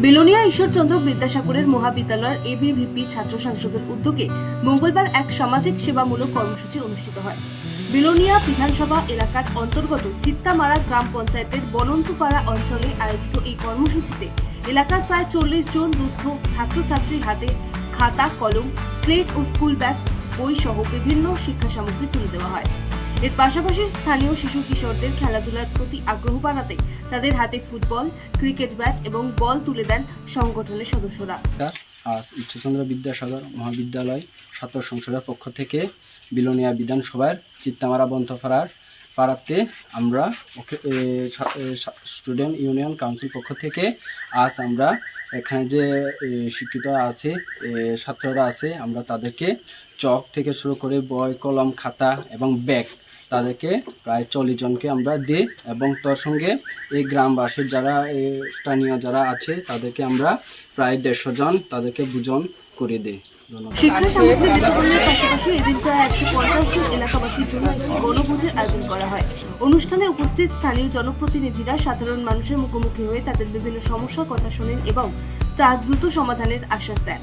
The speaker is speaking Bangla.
বিলোনিয়া ঈশ্বরচন্দ্র বিদ্যাসাগরের মহাবিদ্যালয়ের এবিভিপি ছাত্র সংসদের উদ্যোগে মঙ্গলবার এক সামাজিক সেবামূলক কর্মসূচি অনুষ্ঠিত হয়। বিলোনিয়া বিধানসভা এলাকার অন্তর্গত চিত্তামারা গ্রাম পঞ্চায়েতের বনন্তপাড়া অঞ্চলে আয়োজিত এই কর্মসূচিতে এলাকার প্রায় 40 জন দুস্থ ছাত্রছাত্রীর হাতে খাতা, কলম, স্লেট ও স্কুল ব্যাগ, বই সহ বিভিন্ন শিক্ষা সামগ্রী তুলে দেওয়া হয়। এর পাশাপাশি স্থানীয় শিশু কিশোরদের খেলাধুলার প্রতি আগ্রহ বাড়াতে তাদের হাতে ফুটবল, ক্রিকেট ব্যাট এবং বল তুলে দেন সংগঠনের সদস্যরা। আজ ঈশ্বরচন্দ্র বিদ্যাসাগর মহাবিদ্যালয় ছাত্র সংসদের পক্ষ থেকে বিলোনিয়া বিধানসভার চিত্তামারা পাড়াতে আমরা স্টুডেন্ট ইউনিয়ন কাউন্সিল পক্ষ থেকে আজ আমরা এখানে যে শিক্ষিত আছে ছাত্ররা আছে আমরা তাদেরকে চক থেকে শুরু করে বই, কলম, খাতা এবং ব্যাগ তাদেরকে প্রায় 40 জনকে আমরা দিই এবং তার সঙ্গে এই গ্রামবাসীর যারা স্থানীয় যারা আছে তাদেরকে আমরা প্রায় 150 জন তাদেরকে বুঝন করে দিই। শিক্ষা সামগ্রী বিতরণের পাশাপাশি এদিন প্রায় 150 জন এলাকাবাসীর জন্য একটি বনভোজের আয়োজন করা হয়। অনুষ্ঠানে উপস্থিত স্থানীয় জনপ্রতিনিধিরা সাধারণ মানুষের মুখোমুখি হয়ে তাদের বিভিন্ন সমস্যার কথা শোনেন এবং তা দ্রুত সমাধানের আশ্বাস দেন।